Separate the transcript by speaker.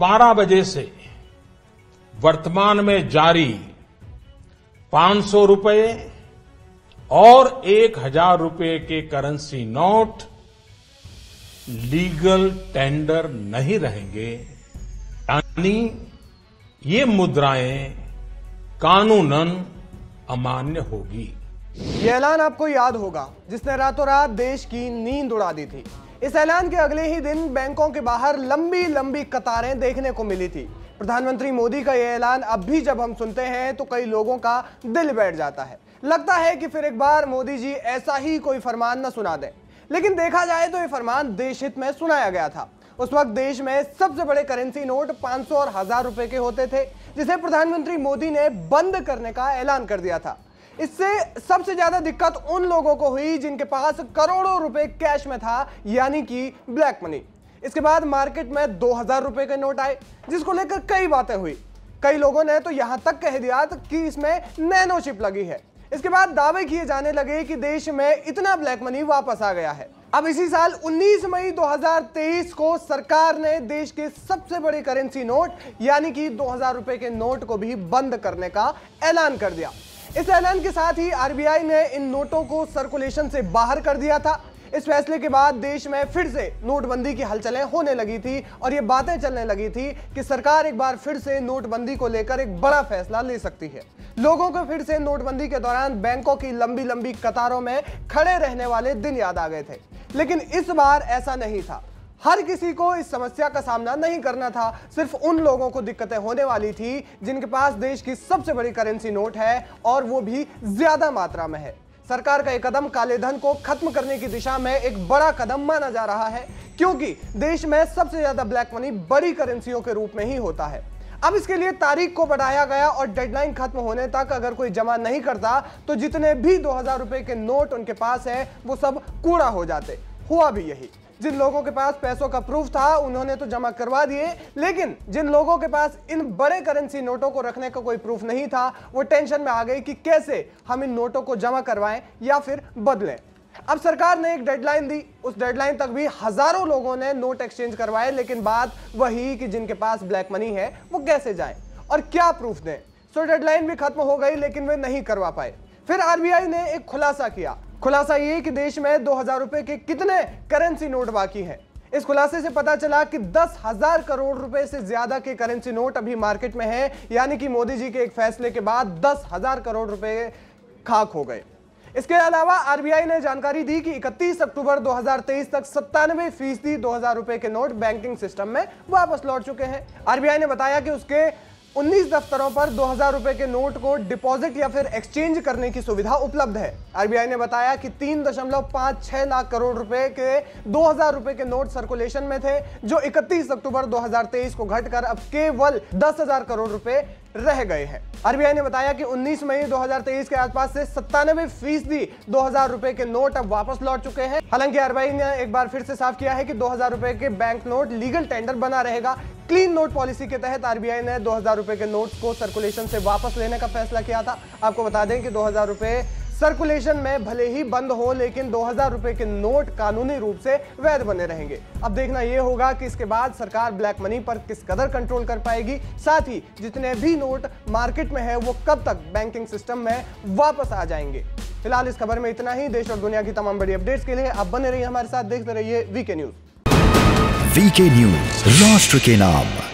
Speaker 1: 12 बजे से वर्तमान में जारी 500 रुपए और 1000 रुपए के करेंसी नोट लीगल टेंडर नहीं रहेंगे, यानी ये मुद्राएं कानूनन अमान्य होगी।
Speaker 2: ये ऐलान आपको याद होगा, जिसने रातों रात देश की नींद उड़ा दी थी। इस ऐलान के अगले ही दिन बैंकों के बाहर लंबी लंबी कतारें देखने को मिली थी। प्रधानमंत्री मोदी का यह ऐलान अब भी जब हम सुनते हैं तो कई लोगों का दिल बैठ जाता है। लगता है कि फिर एक बार मोदी जी ऐसा ही कोई फरमान न सुना दें। लेकिन देखा जाए तो यह फरमान देश हित में सुनाया गया था। उस वक्त देश में सबसे बड़े करेंसी नोट 500 और 1000 रुपए के होते थे, जिसे प्रधानमंत्री मोदी ने बंद करने का ऐलान कर दिया था। इससे सबसे ज्यादा दिक्कत उन लोगों को हुई जिनके पास करोड़ों रुपए कैश में था, यानी कि ब्लैक मनी। इसके बाद मार्केट में 2000 रुपए के नोट आए, जिसको लेकर कई बातें हुई। कई लोगों ने तो यहां तक कह दिया कि इसमें नैनो चिप लगी है। इसके बाद दावे किए जाने लगे कि देश में इतना ब्लैक मनी वापस आ गया है। अब इसी साल 19 मई 2023 को सरकार ने देश के सबसे बड़े करेंसी नोट यानी कि 2000 रुपए के नोट को भी बंद करने का ऐलान कर दिया। इस ऐलान के साथ ही आरबीआई ने इन नोटों को सर्कुलेशन से बाहर कर दिया था। इस फैसले के बाद देश में फिर से नोटबंदी की हलचलें होने लगी थी और ये बातें चलने लगी थी कि सरकार एक बार फिर से नोटबंदी को लेकर एक बड़ा फैसला ले सकती है। लोगों को फिर से नोटबंदी के दौरान बैंकों की लंबी लंबी कतारों में खड़े रहने वाले दिन याद आ गए थे। लेकिन इस बार ऐसा नहीं था। हर किसी को इस समस्या का सामना नहीं करना था। सिर्फ उन लोगों को दिक्कतें होने वाली थी जिनके पास देश की सबसे बड़ी करेंसी नोट है और वो भी ज्यादा मात्रा में है। सरकार का यह कदम काले धन को खत्म करने की दिशा में एक बड़ा कदम माना जा रहा है, क्योंकि देश में सबसे ज्यादा ब्लैक मनी बड़ी करेंसियों के रूप में ही होता है। अब इसके लिए तारीख को बढ़ाया गया और डेडलाइन खत्म होने तक अगर कोई जमा नहीं करता तो जितने भी 2000 रुपए के नोट उनके पास है वो सब कूड़ा हो जाते। हुआ भी यही। जिन लोगों के पास पैसों का प्रूफ था उन्होंने तो जमा करवा दिए, लेकिन जिन लोगों के पास इन बड़े करेंसी नोटों को रखने का कोई प्रूफ नहीं था वो टेंशन में आ गई कि कैसे हम इन नोटों को जमा करवाएं या फिर बदलें। अब सरकार ने एक डेडलाइन दी। उस डेडलाइन तक भी हजारों लोगों ने नोट एक्सचेंज करवाए, लेकिन बात वही कि जिनके पास ब्लैक मनी है वो कैसे जाएं और क्या प्रूफ दें। सो डेडलाइन भी खत्म हो गई, लेकिन वे नहीं करवा पाए। फिर आरबीआई ने एक खुलासा किया। खुलासा ये कि देश में 2000 रुपए के कितने करेंसी नोट बाकी हैं। इस खुलासे से पता चला कि 10,000 करोड़ रुपए से ज्यादा के करेंसी नोट अभी मार्केट में हैं, यानी कि मोदी जी के एक फैसले के बाद 10,000 करोड़ रुपए खाक हो गए। इसके अलावा आरबीआई ने जानकारी दी कि 31 अक्टूबर 2023 तक 97% 2000 रुपए के नोट बैंकिंग सिस्टम में वापस लौट चुके हैं। आरबीआई ने बताया कि उसके 19 दफ्तरों पर 2000 रुपए के नोट को डिपॉजिट या फिर एक्सचेंज करने की सुविधा उपलब्ध है। आरबीआई ने बताया कि 3.56 लाख करोड़ रुपए के 2000 रुपए के नोट सर्कुलेशन में थे, जो 31 अक्टूबर 2023 को घटकर अब केवल 10,000 करोड़ रुपए रह गए हैं। आरबीआई ने बताया कि 19 मई 2023 के आसपास से 97% 2000 रुपए के नोट अब वापस लौट चुके हैं। हालांकि आरबीआई ने एक बार फिर से साफ किया है कि 2000 रुपए के बैंक नोट लीगल टेंडर बना रहेगा। क्लीन नोट पॉलिसी के तहत आरबीआई ने 2000 रुपए के नोट्स को सर्कुलेशन से वापस लेने का फैसला किया था। आपको बता दें कि 2000 रुपए सर्कुलेशन में भले ही बंद हो, लेकिन 2000 रुपए के नोट कानूनी रूप से वैध बने रहेंगे। अब देखना यह होगा कि इसके बाद सरकार ब्लैक मनी पर किस कदर कंट्रोल कर पाएगी, साथ ही जितने भी नोट मार्केट में है वो कब तक बैंकिंग सिस्टम में वापस आ जाएंगे। फिलहाल इस खबर में इतना ही। देश और दुनिया की तमाम बड़ी अपडेट्स के लिए आप बने रहिए हमारे साथ, देखते रहिए वीके न्यूज।
Speaker 3: वीके न्यूज, राष्ट्र के नाम।